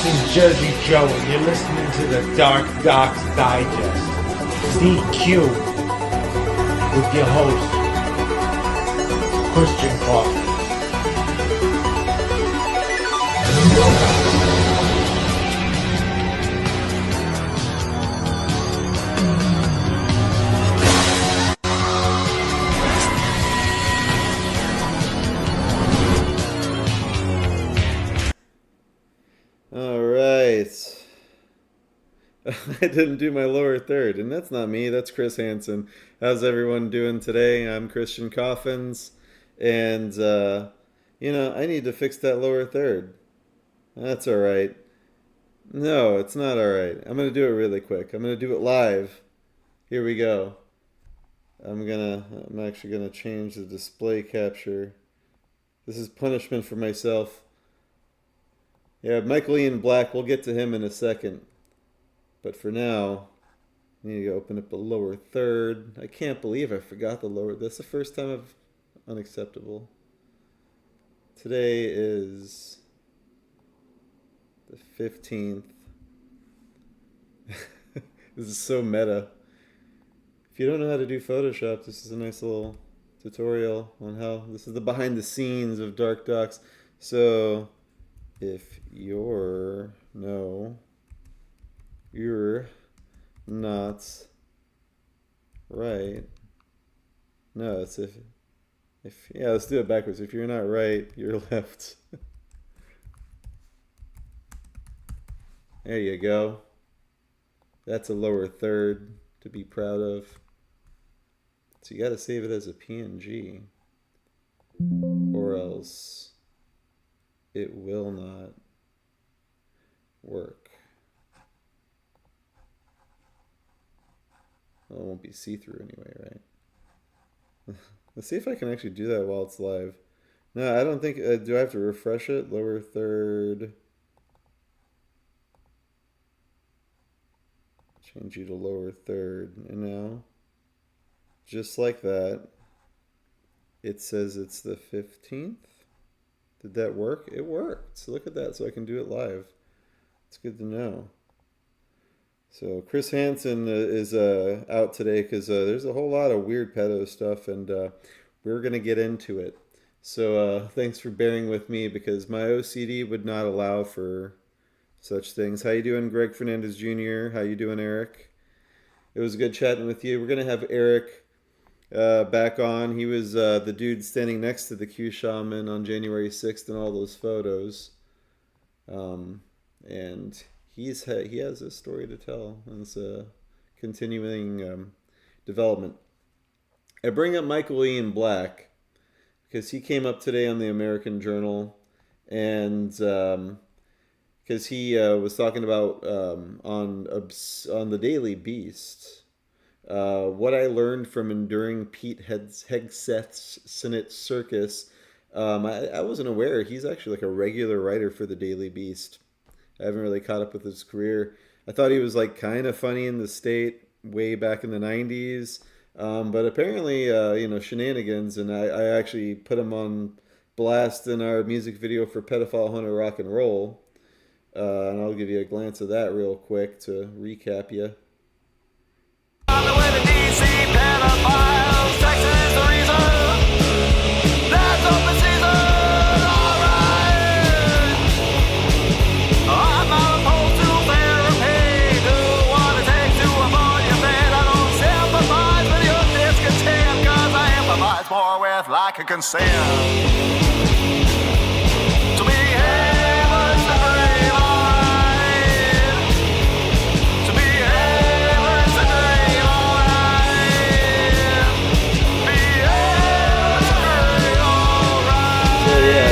This is Jersey Joe, and you're listening to the DarkDox Digest. DQ with your host, Christian Coffins. I didn't do my lower third, and that's not me, that's Chris Hansen. How's everyone doing today? I'm Christian Coffins, and, I need to fix that lower third. That's alright. No, it's not alright. I'm going to do it really quick. I'm going to do it live. Here we go. I'm actually going to change the display capture. This is punishment for myself. Yeah, Michael Ian Black, we'll get to him in a second. But for now, I need to open up the lower third. I can't believe I forgot the lower. That's the first time I've unacceptable. Today is the 15th. This is so meta. If you don't know how to do Photoshop, this is a nice little tutorial on how. This is the behind the scenes of DarkDox. So if you're not right. No, it's if yeah, let's do it backwards. If you're not right, you're left. There you go. That's a lower third to be proud of. So you got to save it as a PNG, or else it will not work. Well, it won't be see-through anyway, right? Let's see if I can actually do that while it's live. No, I don't think... do I have to refresh it? Lower third. Change you to lower third. And now, just like that, it says it's the 15th. Did that work? It worked. So look at that. So I can do it live. It's good to know. So Chris Hansen is out today because there's a whole lot of weird pedo stuff, and we're going to get into it. So thanks for bearing with me because my OCD would not allow for such things. How you doing, Greg Fernandez Jr.? How you doing, Eric? It was good chatting with you. We're going to have Eric back on. He was the dude standing next to the Q Shaman on January 6th in all those photos. And he has a story to tell, and it's a continuing development. I bring up Michael Ian Black because he came up today on the American Journal, and because he was talking about on the Daily Beast what I learned from enduring Pete Hegseth's Senate Circus. I wasn't aware he's actually like a regular writer for the Daily Beast. I haven't really caught up with his career. I thought he was like kind of funny in the state way back in the 90s. But apparently, shenanigans. And I actually put him on blast in our music video for Pedophile Hunter Rock and Roll. And I'll give you a glance of that real quick to recap you. On the way to DC, pedophiles, Texas, the reason. That's open season. More with like a consent to behave as a dream, alright. To behave as a dream, alright. Behave as a dream, alright. So yeah,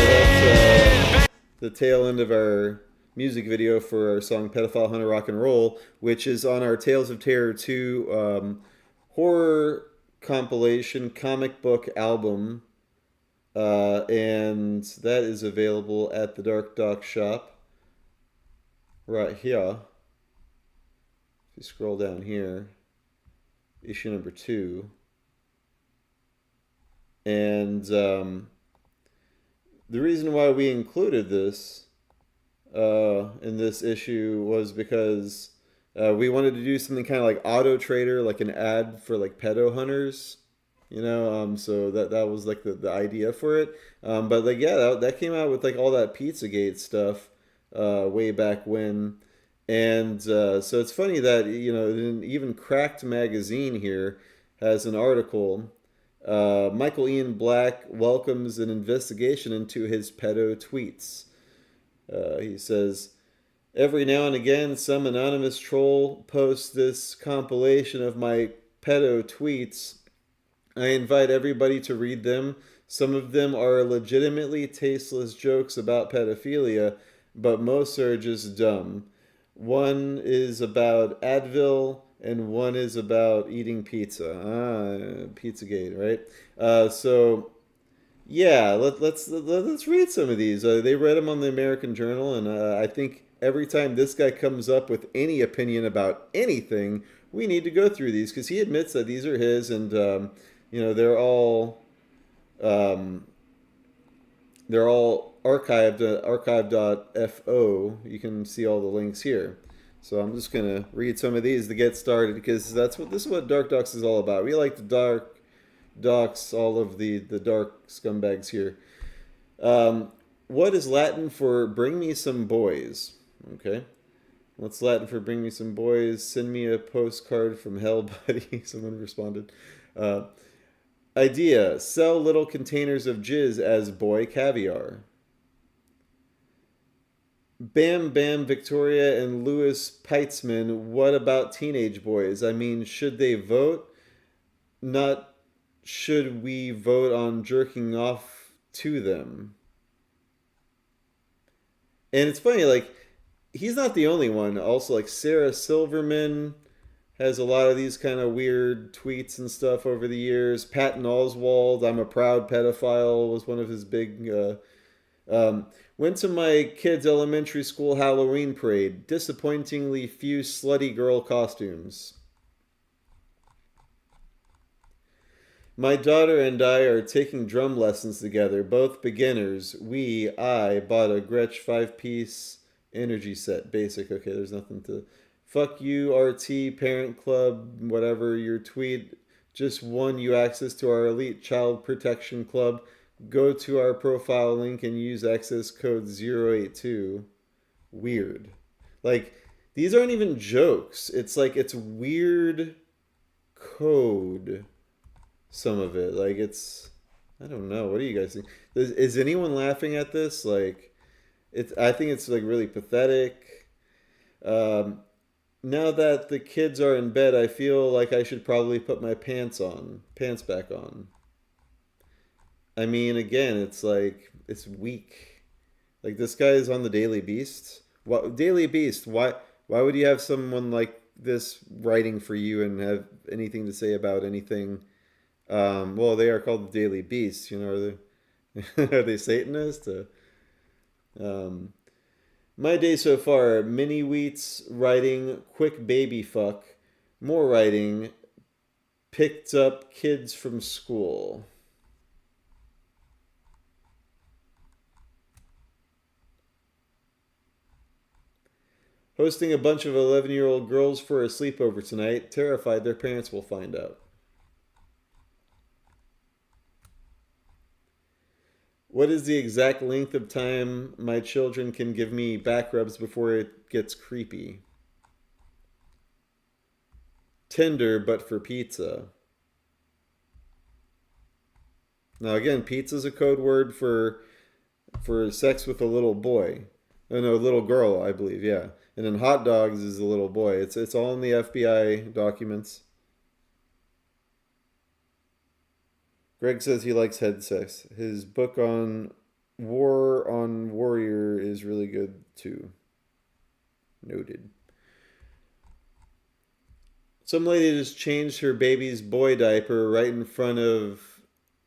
that's the tail end of our music video for our song Pedophile Hunter Rock and Roll, which is on our Tales of Terror 2 horror compilation comic book album, and that is available at the DarkDox shop right here. If you scroll down here, issue number 2, and the reason why we included this in this issue was because we wanted to do something kind of like Auto Trader, like an ad for like pedo hunters. So that was like the idea for it. But like yeah, that came out with like all that Pizzagate stuff way back when. And so it's funny that even Cracked magazine here has an article. Michael Ian Black welcomes an investigation into his pedo tweets. He says, every now and again, some anonymous troll posts this compilation of my pedo tweets. I invite everybody to read them. Some of them are legitimately tasteless jokes about pedophilia, but most are just dumb. One is about Advil, and one is about eating pizza. Pizzagate, right? So yeah, let's read some of these. They read them on the American Journal, and I think every time this guy comes up with any opinion about anything, we need to go through these because he admits that these are his, and they're all um, they're all archived at archive.fo. You can see all the links here. So I'm just gonna read some of these to get started because this is what DarkDox is all about. We like to dox all of the dark scumbags here. What is Latin for bring me some boys? Okay. What's Latin for bring me some boys? Send me a postcard from hell, buddy. Someone responded. Idea. Sell little containers of jizz as boy caviar. Bam Bam Victoria and Louis Peitzman. What about teenage boys? I mean, should they vote? Not should we vote on jerking off to them? And it's funny, like, he's not the only one. Also, like, Sarah Silverman has a lot of these kind of weird tweets and stuff over the years. Patton Oswalt, I'm a proud pedophile, was one of his big. Went to my kid's elementary school Halloween parade. Disappointingly few slutty girl costumes. My daughter and I are taking drum lessons together, both beginners. I bought a Gretsch 5-piece energy set. Basic. Okay, there's nothing to... Fuck you, RT, parent club, whatever your tweet. Just won you access to our elite child protection club. Go to our profile link and use access code 082. Weird. Like, these aren't even jokes. It's like, it's weird code. Some of it. Like, it's... I don't know. What do you guys think? Is anyone laughing at this? Like, I think it's, like, really pathetic. Now that the kids are in bed, I feel like I should probably put my pants back on. I mean, again, it's like, it's weak. Like, this guy is on the Daily Beast. Daily Beast, why would you have someone like this writing for you and have anything to say about anything? Well, they are called the Daily Beast, are they, are they Satanists? My day so far, mini wheats writing, quick baby fuck, more writing, picked up kids from school. Hosting a bunch of 11-year-old girls for a sleepover tonight, terrified their parents will find out. What is the exact length of time my children can give me back rubs before it gets creepy? Tender, but for pizza. Now again, pizza's a code word for sex with a little boy. Oh no, little girl, I believe, yeah. And then hot dogs is a little boy. It's all in the FBI documents. Greg says he likes head sex. His book on War on Warrior is really good too. Noted. Some lady just changed her baby's boy diaper right in front of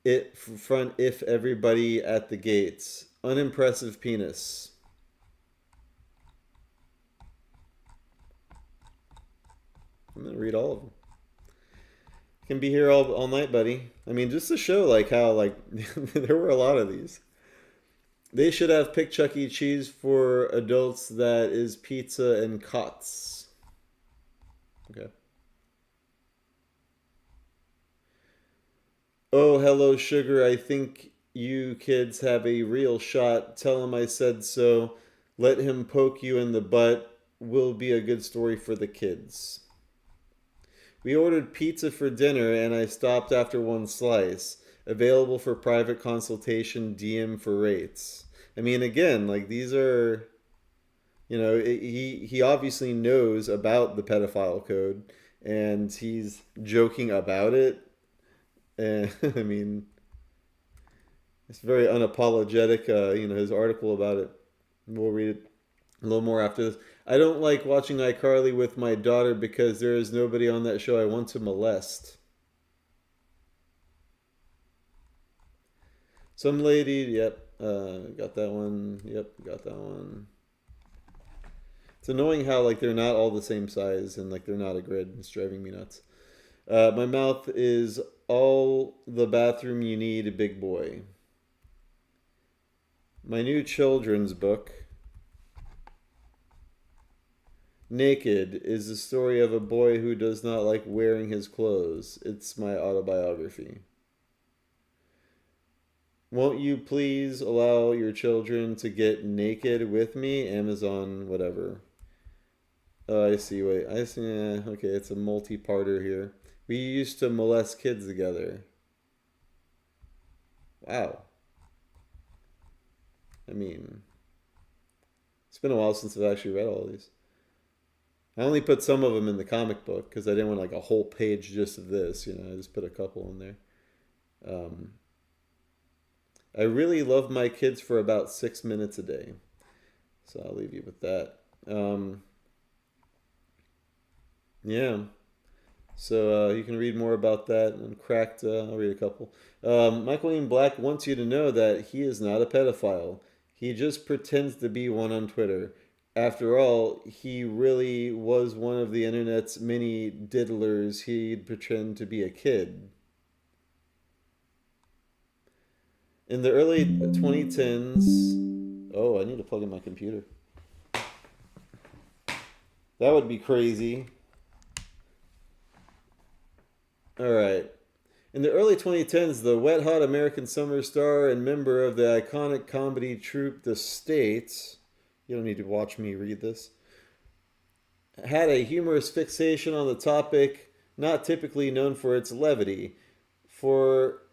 if everybody at the gates. Unimpressive penis. I'm gonna read all of them. Can be here all night, buddy. I mean, just to show like how like there were a lot of these. They should have pick Chuck E. Cheese for adults that is pizza and cots. Okay. Oh, hello, sugar. I think you kids have a real shot. Tell him I said so. Let him poke you in the butt. Will be a good story for the kids. We ordered pizza for dinner and I stopped after one slice. Available for private consultation, DM for rates. I mean, again, like these are, he obviously knows about the pedophile code and he's joking about it. And I mean, it's very unapologetic. His article about it. We'll read it a little more after this. I don't like watching iCarly with my daughter because there is nobody on that show I want to molest. Some lady, yep, got that one. Yep, got that one. It's annoying how like they're not all the same size and like they're not a grid. It's driving me nuts. My mouth is all the bathroom you need, big boy. My new children's book, Naked, is the story of a boy who does not like wearing his clothes. It's my autobiography. Won't you please allow your children to get naked with me? Amazon, whatever. Oh, I see. Wait, I see. Okay, it's a multi-parter here. We used to molest kids together. Wow. I mean, it's been a while since I've actually read all these. I only put some of them in the comic book because I didn't want like a whole page just of this. I just put a couple in there. I really love my kids for about 6 minutes a day. So I'll leave you with that. Yeah. So you can read more about that and Cracked. I'll read a couple. Michael Ian Black wants you to know that he is not a pedophile. He just pretends to be one on Twitter. After all, he really was one of the internet's many diddlers. He'd pretend to be a kid. In the early 2010s... Oh, I need to plug in my computer. That would be crazy. Alright. In the early 2010s, the wet-hot American summer star and member of the iconic comedy troupe The States... You don't need to watch me read this. Had a humorous fixation on the topic, not typically known for its levity. For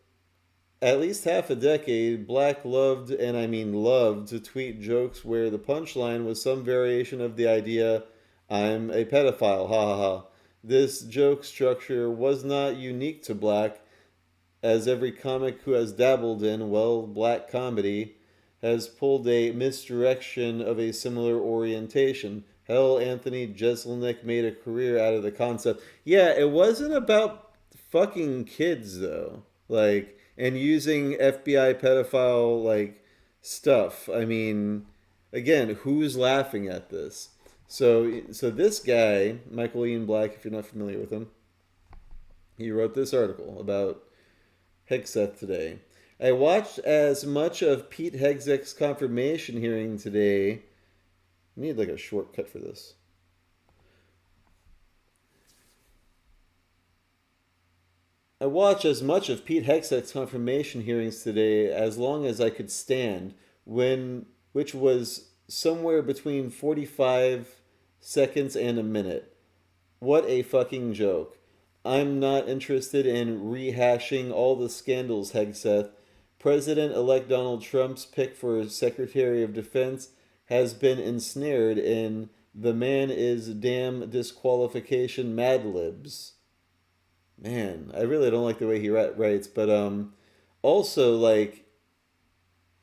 at least half a decade, Black loved, and I mean loved, to tweet jokes where the punchline was some variation of the idea, I'm a pedophile, ha ha ha. This joke structure was not unique to Black, as every comic who has dabbled in, well, black comedy has pulled a misdirection of a similar orientation. Hell, Anthony Jeselnik made a career out of the concept. Yeah, it wasn't about fucking kids, though. Like, and using FBI pedophile, like, stuff. I mean, again, who's laughing at this? So this guy, Michael Ian Black, if you're not familiar with him, he wrote this article about Hegseth today. I watched as much of Pete Hegseth's confirmation hearing today. I need like a shortcut for this. I watched as much of Pete Hegseth's confirmation hearings today as long as I could stand, which was somewhere between 45 seconds and a minute. What a fucking joke. I'm not interested in rehashing all the scandals, Hegseth. President-elect Donald Trump's pick for Secretary of Defense has been ensnared in the man is damn disqualification Mad Libs. Man, I really don't like the way he writes, but also, like,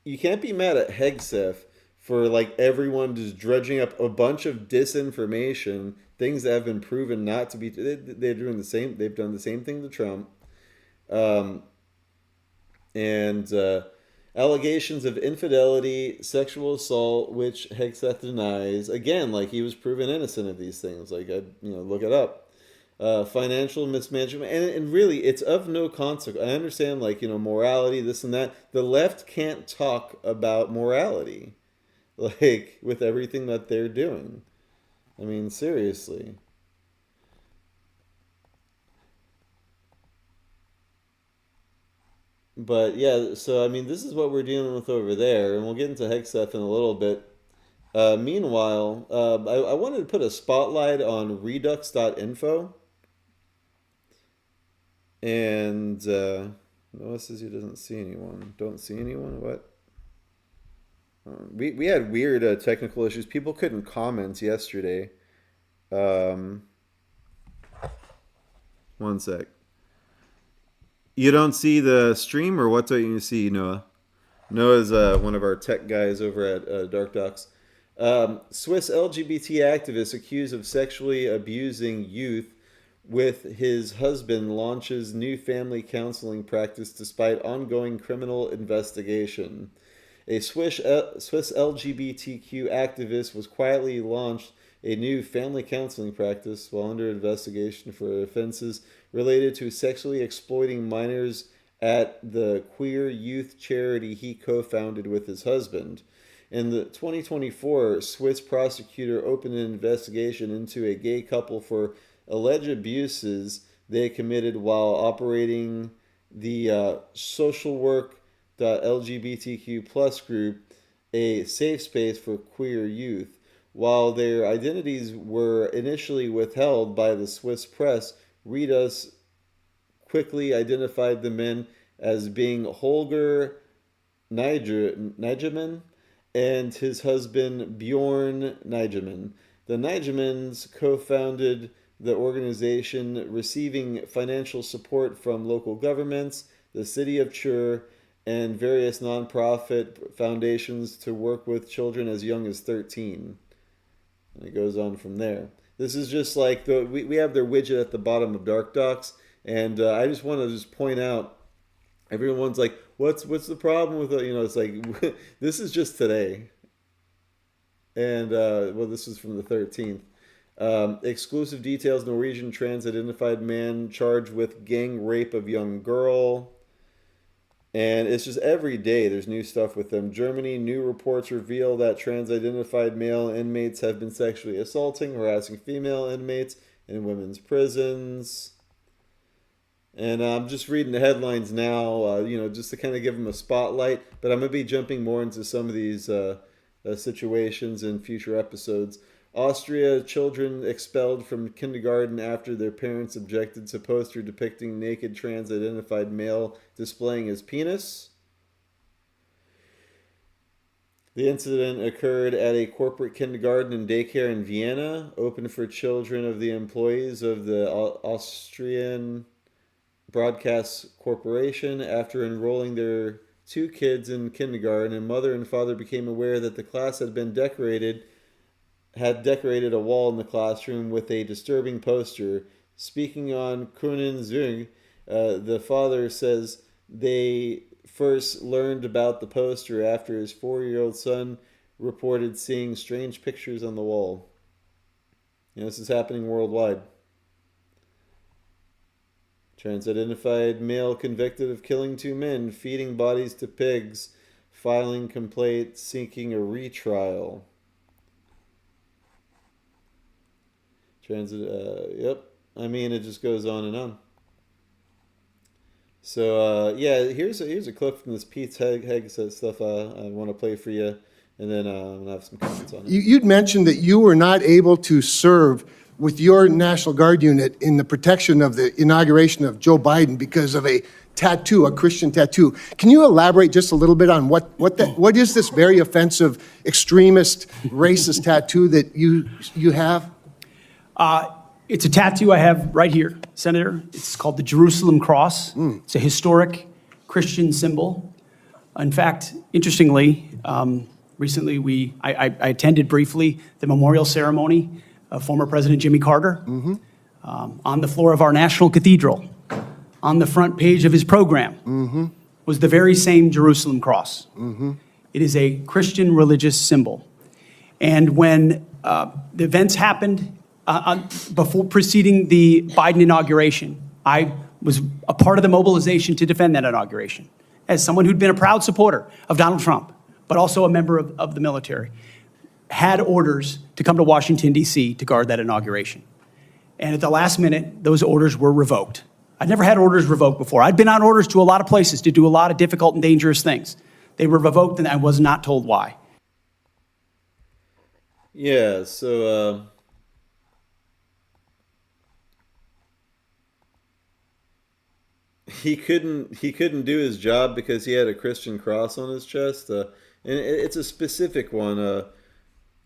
you can't be mad at Hegseth for, like, everyone just dredging up a bunch of disinformation, things that have been proven not to be... They're doing the same... They've done the same thing to Trump. And allegations of infidelity, sexual assault, which Hegseth denies. Again, like he was proven innocent of these things. Like, look it up. financial mismanagement, and really, it's of no consequence. I understand, like, morality, this and that. The left can't talk about morality, like, with everything that they're doing. I mean, seriously. But yeah, so I mean, this is what we're dealing with over there, and we'll get into hex stuff in a little bit. Meanwhile, I wanted to put a spotlight on Redux.info. And Noah says he doesn't see anyone. Don't see anyone? What? We had weird technical issues. People couldn't comment yesterday. One sec. You don't see the stream, or what don't you see, Noah? Noah's one of our tech guys over at DarkDox. Swiss LGBT activist accused of sexually abusing youth with his husband launches new family counseling practice despite ongoing criminal investigation. A Swiss LGBTQ activist was quietly launched a new family counseling practice while under investigation for offenses related to sexually exploiting minors at the queer youth charity he co-founded with his husband. In the 2024, Swiss prosecutor opened an investigation into a gay couple for alleged abuses they committed while operating the social work.lgbtq plus group, a safe space for queer youth. While their identities were initially withheld by the Swiss press, Redux quickly identified the men as being Holger Nigeman and his husband Bjorn Nigeman. The Nigemans co-founded the organization, receiving financial support from local governments, the city of Chur, and various nonprofit foundations to work with children as young as 13. And it goes on from there. This is just like we have their widget at the bottom of DarkDox, and I just want to just point out, everyone's like, what's the problem with it? It's like, this is just today. And, this is from the 13th. Exclusive details, Norwegian trans-identified man charged with gang rape of young girl. And it's just every day there's new stuff with them. Germany, new reports reveal that trans-identified male inmates have been sexually assaulting, harassing female inmates in women's prisons. And I'm just reading the headlines now, just to kind of give them a spotlight. But I'm going to be jumping more into some of these situations in future episodes. Austria, children expelled from kindergarten after their parents objected to poster depicting naked trans-identified male displaying his penis. The incident occurred at a corporate kindergarten and daycare in Vienna, open for children of the employees of the Austrian Broadcast Corporation. After enrolling their 2 kids in kindergarten, and mother and father became aware that the class had decorated a wall in the classroom with a disturbing poster. Speaking on Kunen Zung, the father says they first learned about the poster after his 4-year-old son reported seeing strange pictures on the wall. This is happening worldwide. Trans-identified male convicted of killing 2 men, feeding bodies to pigs, filing complaint, seeking a retrial. Yep. I mean, it just goes on and on. So, here's a clip from this Pete's Heg stuff I want to play for you, and then I'm going to have some comments on it. You'd mentioned that you were not able to serve with your National Guard unit in the protection of the inauguration of Joe Biden because of a tattoo, a Christian tattoo. Can you elaborate just a little bit on what is this very offensive, extremist, racist tattoo that you have? It's a tattoo I have right here, Senator. It's called the Jerusalem Cross. It's a historic Christian symbol. In fact, interestingly, recently I attended briefly the memorial ceremony of former President Jimmy Carter on the floor of our National Cathedral. On the front page of his program was the very same Jerusalem Cross. It is a Christian religious symbol. And when the events happened before preceding the Biden inauguration, I was a part of the mobilization to defend that inauguration as someone who'd been a proud supporter of Donald Trump, but also a member of the military, had orders to come to Washington, D.C. to guard that inauguration. And at the last minute, those orders were revoked. I'd never had orders revoked before. I'd been on orders to a lot of places to do a lot of difficult and dangerous things. They were revoked, and I was not told why. Yeah, so he couldn't do his job because he had a Christian cross on his chest, and it's a specific one.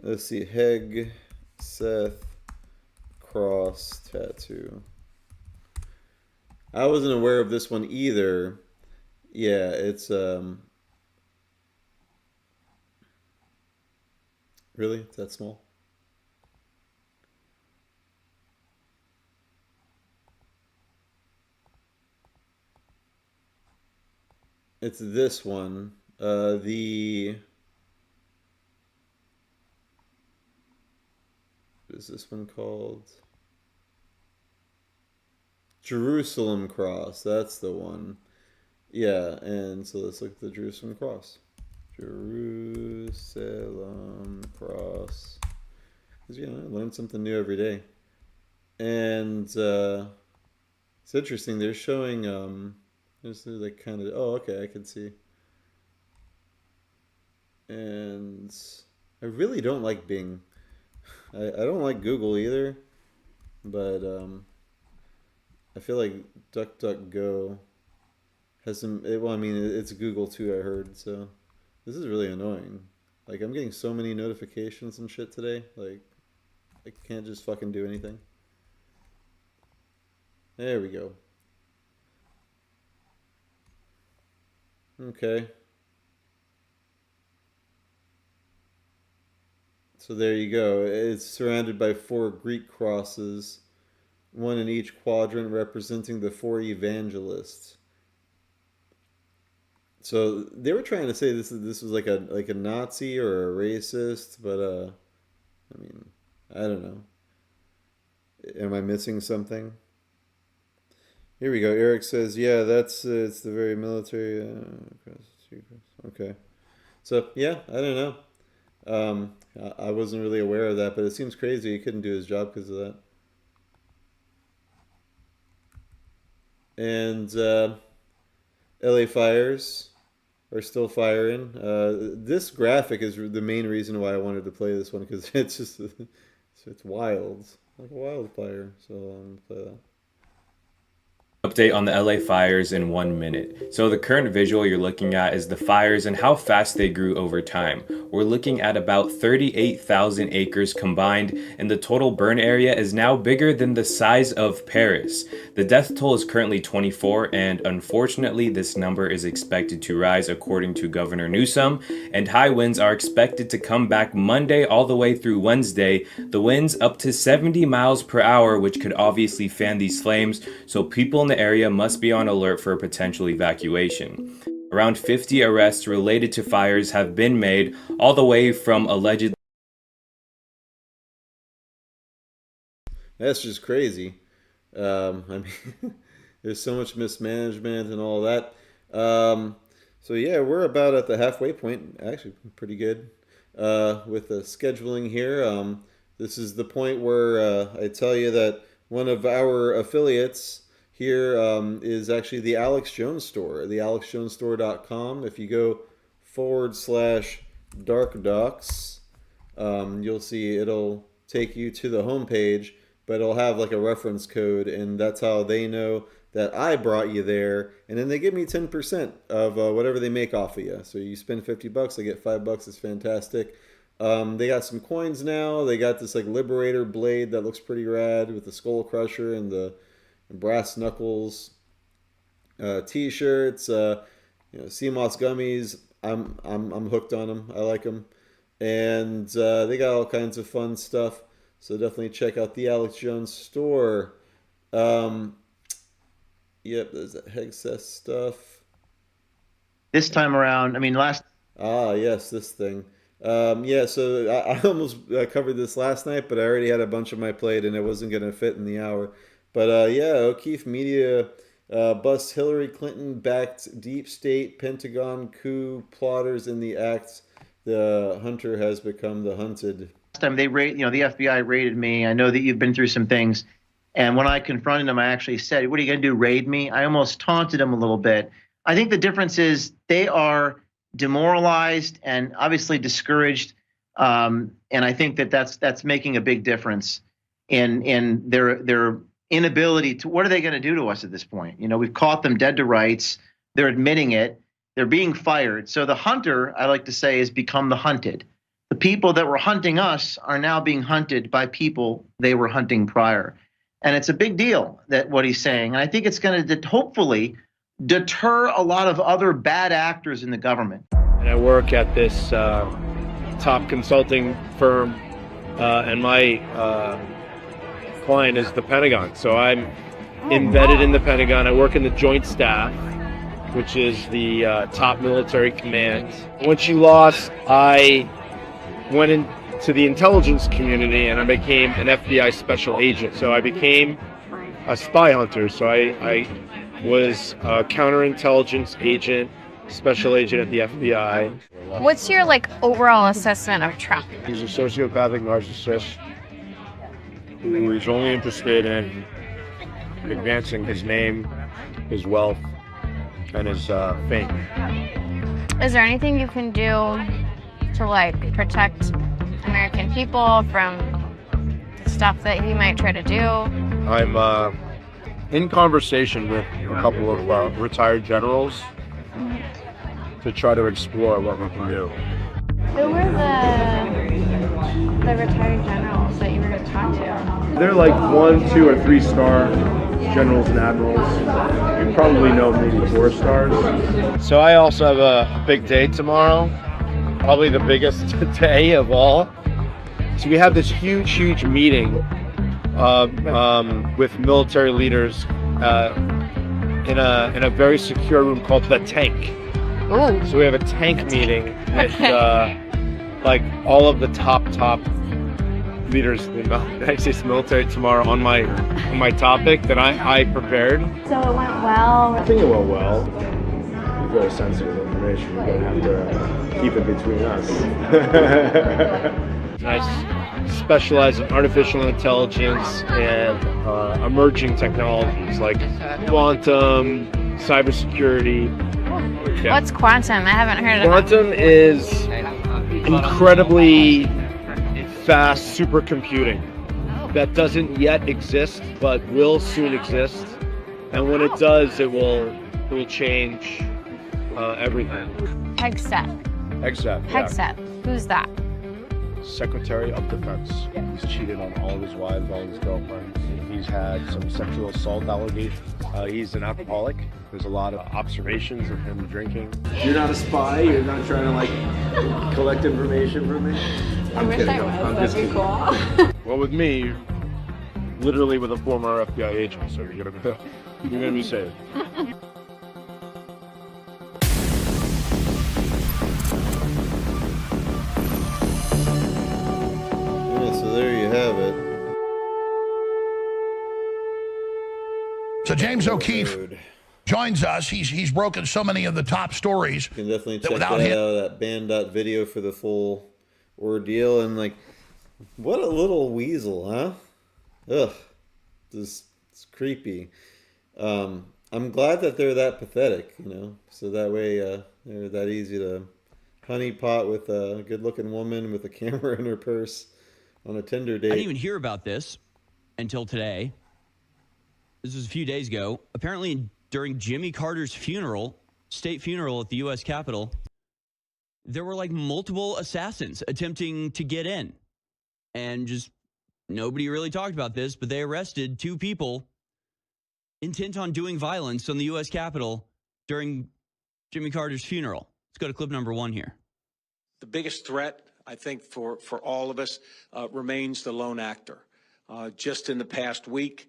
Let's see, Heg Seth cross tattoo. I wasn't aware of this one either. Yeah, it's really, it's that small. It's this one. What is this one called? Jerusalem cross. That's the one. Yeah, and so let's look at the Jerusalem cross. Jerusalem cross. Because, I learn something new every day. And it's interesting. They're showing, there's like kind of, oh, okay, I can see. And I really don't like Bing. I don't like Google either. But I feel like DuckDuckGo has some, well, I mean, it's Google too, I heard, so this is really annoying. Like, I'm getting so many notifications and shit today, like, I can't just fucking do anything. There we go. Okay. So there you go. It's surrounded by 4 Greek crosses, one in each quadrant representing the 4 evangelists. So they were trying to say this was like a Nazi or a racist, but I mean, I don't know. Am I missing something? Here we go. Eric says, yeah, it's the very military. Okay. So yeah, I don't know. I wasn't really aware of that, but it seems crazy he couldn't do his job because of that. And LA fires are still firing. This graphic is the main reason why I wanted to play this one, because it's just it's wild, like a wildfire. So I'm gonna play that. Update on the LA fires in 1 minute. So the current visual you're looking at is the fires and how fast they grew over time. We're looking at about 38,000 acres combined, and the total burn area is now bigger than the size of Paris. The death toll is currently 24, and unfortunately this number is expected to rise according to Governor Newsom, and high winds are expected to come back Monday all the way through Wednesday. The winds up to 70 miles per hour, which could obviously fan these flames, so people in the area must be on alert for a potential evacuation. Around 50 arrests related to fires have been made, all the way from alleged. That's just crazy. I mean, there's so much mismanagement and all that. So yeah, we're about at the halfway point. Actually, pretty good with the scheduling here. This is the point where I tell you that one of our affiliates here is actually the Alex Jones store, the alexjonesstore.com. If you go /DarkDox, you'll see it'll take you to the homepage, but it'll have like a reference code, and that's how they know that I brought you there. And then they give me 10% of whatever they make off of you. So you spend $50, they get $5. It's fantastic. They got some coins now. They got this like Liberator blade that looks pretty rad with the skull crusher and the brass knuckles. T-shirts, sea moss gummies. I'm hooked on them. I like them, and they got all kinds of fun stuff. So definitely check out the Alex Jones store. Yep, there's that Hegseth stuff. This time around, I mean, last. Ah, yes, this thing. Yeah, so I almost covered this last night, but I already had a bunch on my plate and it wasn't going to fit in the hour. But yeah, O'Keefe Media busts Hillary Clinton-backed deep state Pentagon coup plotters in the act. The hunter has become the hunted. Last time the FBI raided me. I know that you've been through some things. And when I confronted him, I actually said, "What are you going to do, raid me?" I almost taunted him a little bit. I think the difference is they are demoralized and obviously discouraged. And I think that that's making a big difference in their inability to. What are they going to do to us at this point? We've caught them dead to rights. They're admitting it. They're being fired. So the hunter, I like to say, has become the hunted. The people that were hunting us are now being hunted by people they were hunting prior. And it's a big deal, that what he's saying. And I think it's going to hopefully deter a lot of other bad actors in the government. And I work at this top consulting firm, and my client is the Pentagon. So I'm embedded in the Pentagon. I work in the Joint Staff, which is the top military command. When she lost, I went into the intelligence community and I became an FBI special agent. So I became a spy hunter. So I was a counterintelligence agent, special agent at the FBI. What's your overall assessment of Trump? He's a sociopathic narcissist who is only interested in advancing his name, his wealth, and his fame. Is there anything you can do to protect American people from stuff that he might try to do? I'm in conversation with a couple of retired generals to try to explore what we can do. Who were the retired generals that you were going to talk to? They're like 1, 2, or 3-star generals and admirals. You probably know maybe 4 stars. So I also have a big day tomorrow, probably the biggest day of all. So we have this huge meeting with military leaders in a very secure room called the Tank. Ooh. So we have a tank meeting with all of the top leaders in the United States military tomorrow on my topic that I prepared. So it went well? I think it went well. It's very sensitive information. We're going to have to keep it between us. I specialize in artificial intelligence and emerging technologies like quantum, cybersecurity. Yeah. What's quantum? I haven't heard of it. Quantum is incredibly fast supercomputing that doesn't yet exist but will soon exist, and when it does, it will change everything. Hegseth. Who's that? Secretary of Defense. He's cheated on all of his wives, all of his girlfriends. He's had some sexual assault allegations. He's an alcoholic. There's a lot of observations of him drinking. You're not a spy? You're not trying to collect information from me? I wish I was. That'd be cool. Well, with me, you're literally with a former FBI agent, so you're gonna be safe. So there you have it. So James O'Keefe joins us. He's broken so many of the top stories. You can definitely check that out, that band.video for the full ordeal. And what a little weasel, huh? Ugh. It's creepy. I'm glad that they're that pathetic, so that way they're that easy to honeypot with a good-looking woman with a camera in her purse on a Tinder date. I didn't even hear about this until today. This was a few days ago. Apparently, during Jimmy Carter's state funeral at the U.S. Capitol, there were multiple assassins attempting to get in. And just nobody really talked about this, but they arrested 2 people intent on doing violence on the U.S. Capitol during Jimmy Carter's funeral. Let's go to clip number 1 here. The biggest threat, I think, for all of us remains the lone actor. Just in the past week,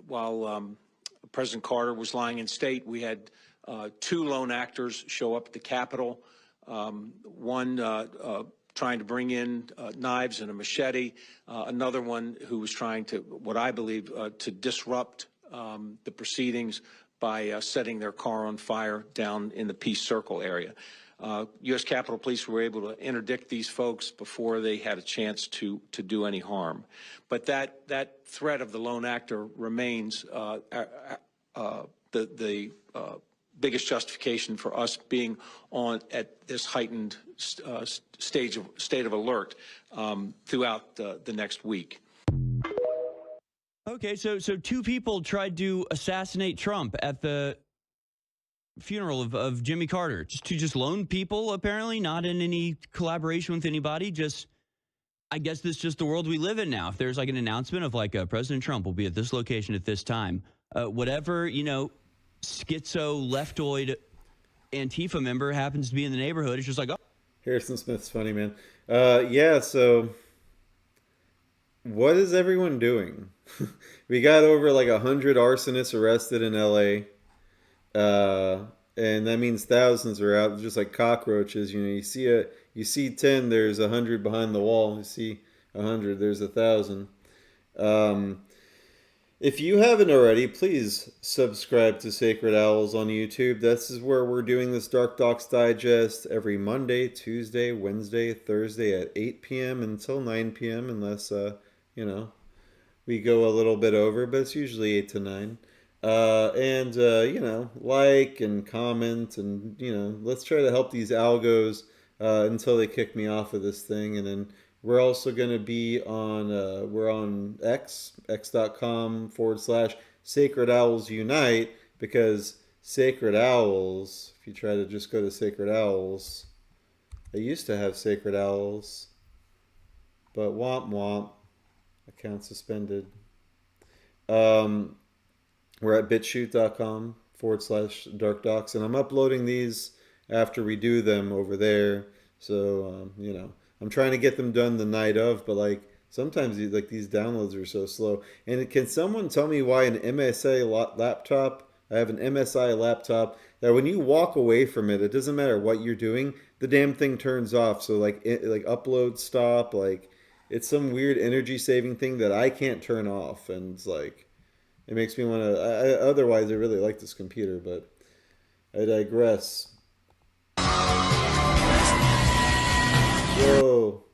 while President Carter was lying in state, we had 2 lone actors show up at the Capitol. one trying to bring in knives and a machete, another one who was trying to, what I believe, to disrupt the proceedings by setting their car on fire down in the Peace Circle area. U.S. Capitol Police were able to interdict these folks before they had a chance to do any harm. But that threat of the lone actor remains the biggest justification for us being on at this heightened state of alert throughout the next week. Okay, so two people tried to assassinate Trump at the funeral of Jimmy Carter. Just lone people, apparently, not in any collaboration with anybody. Just, I guess this is just the world we live in now. If there's like an announcement of like President Trump will be at this location at this time, whatever, schizo leftoid Antifa member happens to be in the neighborhood, it's just like, oh. Harrison Smith's funny, man. Yeah, so what is everyone doing? We got over like 100 arsonists arrested in LA. And that means thousands are out just like cockroaches. You see 10, there's 100 behind the wall. You see 100, there's 1,000. If you haven't already, please subscribe to Sacred Owls on YouTube. This is where we're doing this DarkDox Digest every Monday, Tuesday, Wednesday, Thursday at 8 p.m. until 9 p.m. unless, we go a little bit over, but it's usually 8 to 9. Like and comment and, let's try to help these algos until they kick me off of this thing. And then we're also going to be on, we're on x.com/Sacred Owls Unite, because Sacred Owls, if you try to just go to Sacred Owls, I used to have Sacred Owls, but womp womp, account suspended. We're at bitshoot.com/DarkDox, and I'm uploading these after we do them over there. So, I'm trying to get them done the night of, but sometimes these downloads are so slow. And can someone tell me why an MSI laptop, I have an MSI laptop, that when you walk away from it, it doesn't matter what you're doing, the damn thing turns off. So upload stop, it's some weird energy saving thing that I can't turn off. And it's it makes me want to, otherwise I really like this computer, but I digress. Whoa.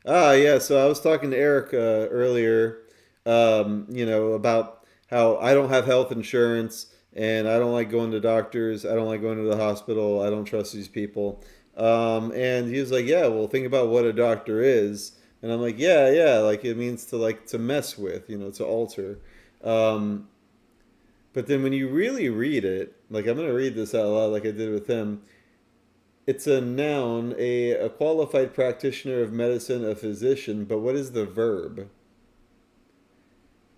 Yeah, so I was talking to Eric earlier, about how I don't have health insurance and I don't like going to doctors. I don't like going to the hospital. I don't trust these people. And he was like, yeah, well, think about what a doctor is. And I'm like, yeah, it means to mess with, to alter. But then when you really read it, I'm going to read this out loud like I did with him. It's a noun, a qualified practitioner of medicine, a physician, but what is the verb?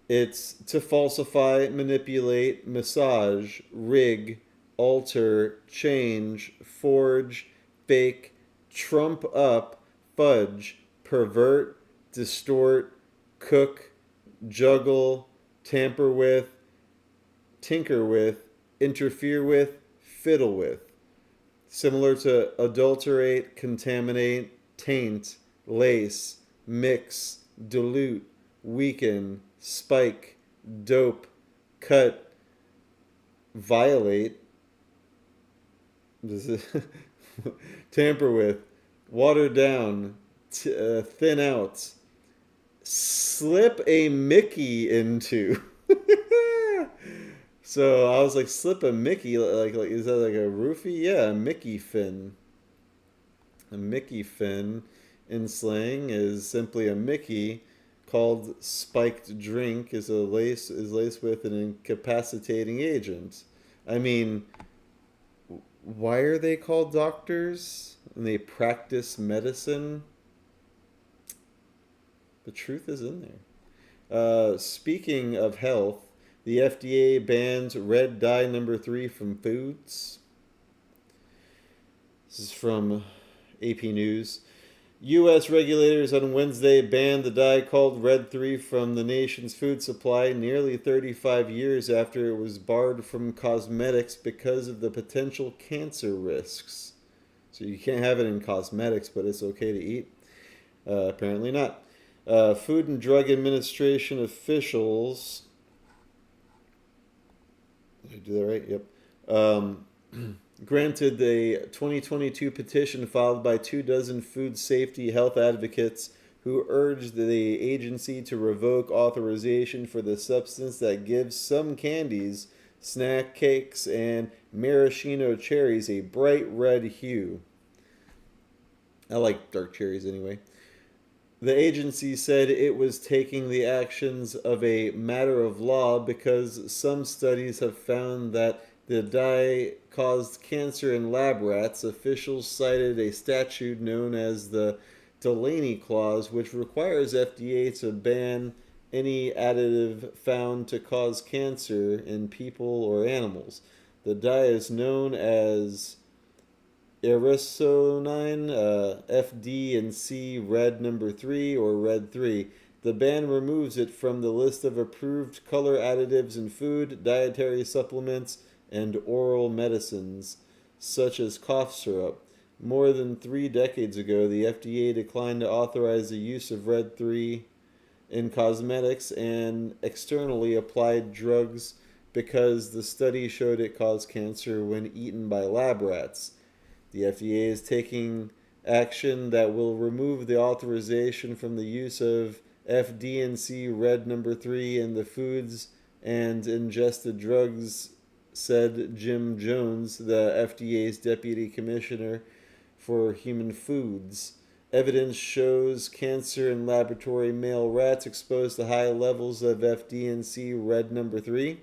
It's to falsify, manipulate, massage, rig, alter, change, forge, fake, trump up, fudge, pervert, distort, cook, juggle, tamper with, tinker with, interfere with, fiddle with. Similar to adulterate, contaminate, taint, lace, mix, dilute, weaken, spike, dope, cut, violate, tamper with, water down, thin out, slip a Mickey into. So I was like, slip a Mickey, is that like a roofie? Yeah, a Mickey fin. A Mickey fin in slang is simply a Mickey called spiked drink is laced with an incapacitating agent. I mean, why are they called doctors and they practice medicine? The truth is in there. Speaking of health, the FDA bans red dye number 3 from foods. This is from AP News. U.S. regulators on Wednesday banned the dye called Red 3 from the nation's food supply nearly 35 years after it was barred from cosmetics because of the potential cancer risks. So you can't have it in cosmetics, but it's okay to eat? Apparently not. Food and Drug Administration officials. Did I do that right? Yep. Granted a 2022 petition filed by 24 food safety health advocates who urged the agency to revoke authorization for the substance that gives some candies, snack cakes, and maraschino cherries a bright red hue. I like dark cherries anyway. The agency said it was taking the actions of a matter of law because some studies have found that the dye caused cancer in lab rats. Officials cited a statute known as the Delaney Clause, which requires FDA to ban any additive found to cause cancer in people or animals. The dye is known as Aerosonine, FD and C red number 3 or red 3. The ban removes it from the list of approved color additives in food, dietary supplements, and oral medicines, such as cough syrup. More than 3 decades ago, the FDA declined to authorize the use of red 3 in cosmetics and externally applied drugs because the study showed it caused cancer when eaten by lab rats. The FDA is taking action that will remove the authorization from the use of FD&C red number 3 in the foods and ingested drugs, said Jim Jones, the FDA's Deputy Commissioner for Human Foods. Evidence shows cancer in laboratory male rats exposed to high levels of FD&C red number 3.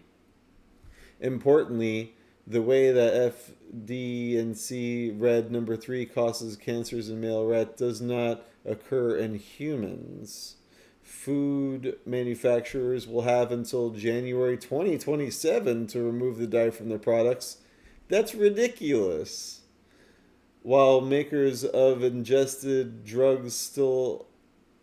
Importantly, the way that FD&C red number 3 causes cancers in male rat does not occur in humans. Food manufacturers will have until January 2027 to remove the dye from their products. That's ridiculous. While makers of ingested drugs still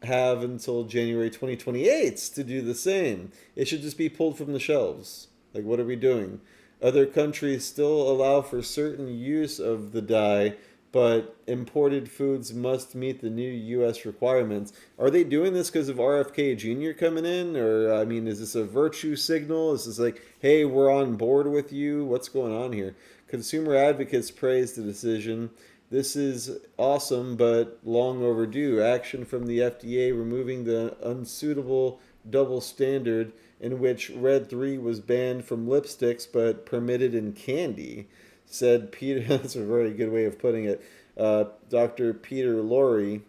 have until January 2028 to do the same. It should just be pulled from the shelves. Like, what are we doing? Other countries still allow for certain use of the dye, but imported foods must meet the new U.S. requirements. Are they doing this because of RFK Jr. coming in? Or, I mean, is this a virtue signal? Is this like, hey, we're on board with you? What's going on here? Consumer advocates praised the decision. This is awesome, but long overdue. Action from the FDA removing the unsuitable double standard in which Red 3 was banned from lipsticks but permitted in candy, said Peter. That's a very good way of putting it. Dr. Peter Lorre,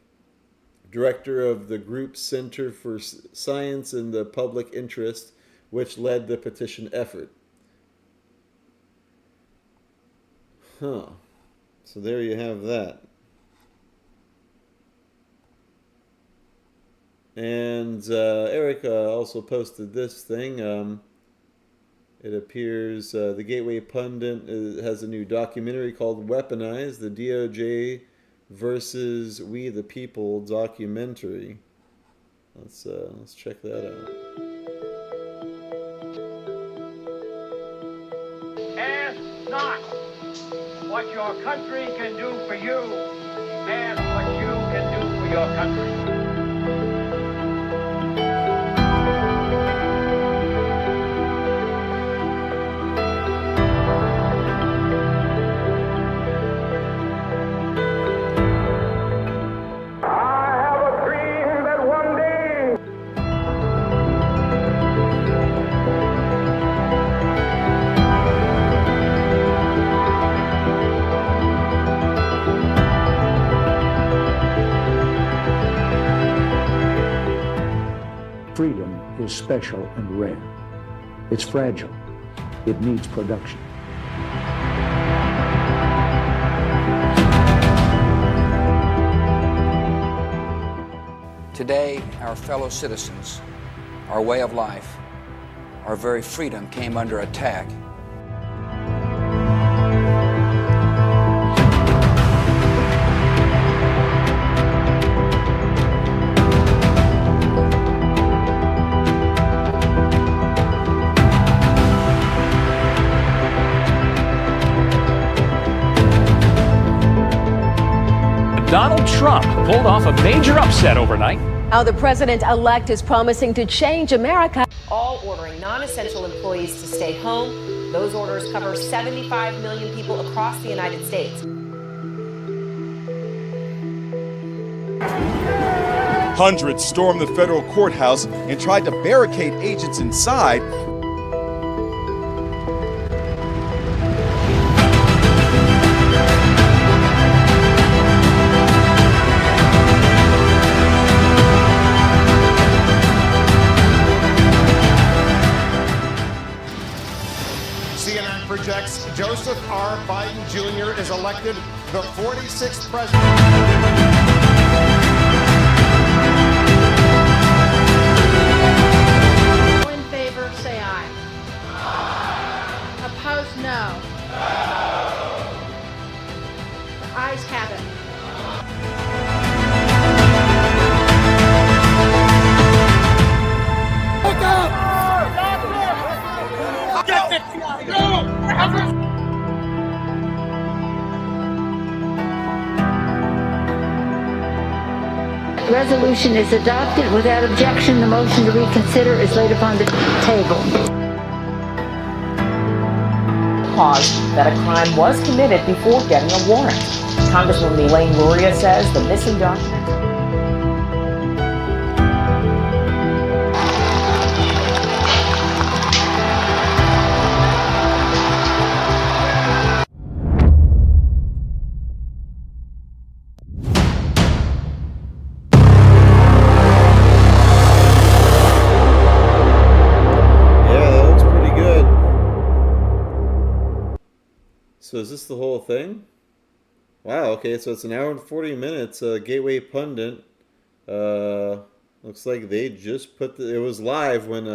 director of the Group Center for Science in the Public Interest, which led the petition effort. Huh. So there you have that. And Eric also posted this thing. It appears the Gateway Pundit has a new documentary called Weaponized, the DOJ versus We the People documentary. Let's check that out. Ask not what your country can do for you. Ask what you can do for your country. Freedom is special and rare. It's fragile. It needs production. Today, our fellow citizens, our way of life, our very freedom came under attack. Donald Trump pulled off a major upset overnight. How the president-elect is promising to change America. All ordering non-essential employees to stay home. Those orders cover 75 million people across the United States. Hundreds stormed the federal courthouse and tried to barricade agents inside. CNN projects Joseph R. Biden Jr. is elected the 46th president. In favor, say aye. Opposed, no. The ayes have it. Wake up! Get it! Go! Resolution is adopted without objection. The motion to reconsider is laid upon the table. Cause that a crime was committed before getting a warrant. Congresswoman Elaine Luria says the missing document. So is this the whole thing? Wow, okay, so it's an hour and 40 minutes. Gateway Pundit. Looks like they just put it was live when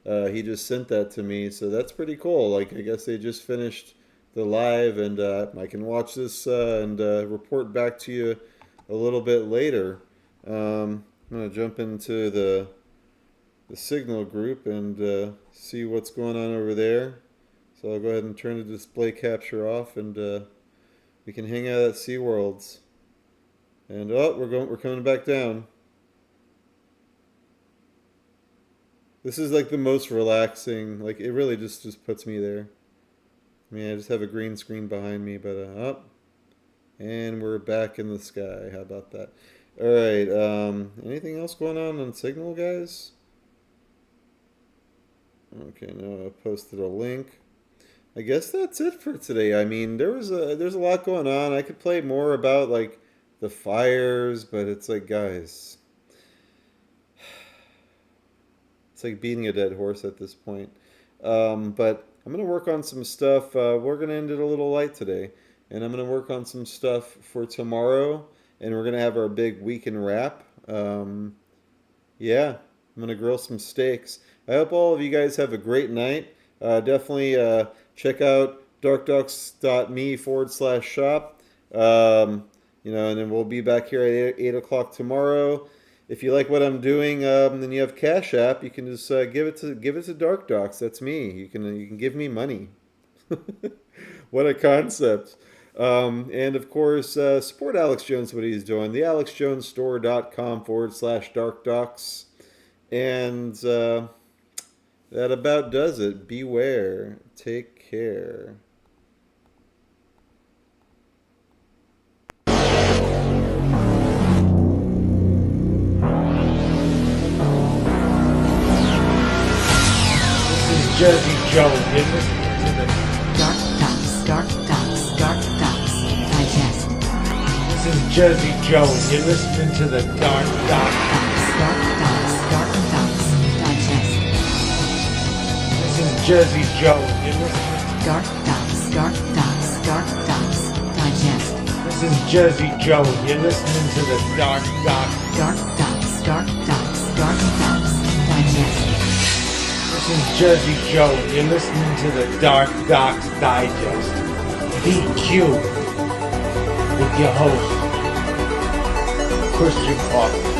he just sent that to me. So that's pretty cool. Like, I guess they just finished the live, and I can watch this and report back to you a little bit later. I'm going to jump into the Signal group and see what's going on over there. So I'll go ahead and turn the display capture off, and we can hang out at SeaWorld's. And we're coming back down. This is like the most relaxing. Like, it really just puts me there. I mean, I just have a green screen behind me, but up, and we're back in the sky. How about that? All right. Anything else going on Signal, guys? Okay, no, I posted a link. I guess that's it for today. I mean, there's a lot going on. I could play more about like the fires, but it's like, guys, it's like beating a dead horse at this point. But I'm gonna work on some stuff. We're gonna end it a little light today, and I'm gonna work on some stuff for tomorrow, and we're gonna have our big weekend wrap. Yeah, I'm gonna grill some steaks. I hope all of you guys have a great night. Definitely check out darkdox.me/shop. And then we'll be back here at 8 o'clock tomorrow. If you like what I'm doing, then you have Cash App. You can just give it to DarkDox. That's me. You can give me money. What a concept. And of course, support Alex Jones, what he's doing. The AlexJonesStore.com/DarkDox. And that about does it. Beware. Take care. This is Jersey Joe. You're listening to the DarkDox Digest. This is Jersey Joe. You're listening to the DarkDox Digest. This is Jersey Joe. You're listening to DarkDox Digest. This is Jersey Joe. You're listening to the DarkDox Digest. This is Jersey Joe. You're listening to the DarkDox Digest. DQ with your host, Christian Coffins.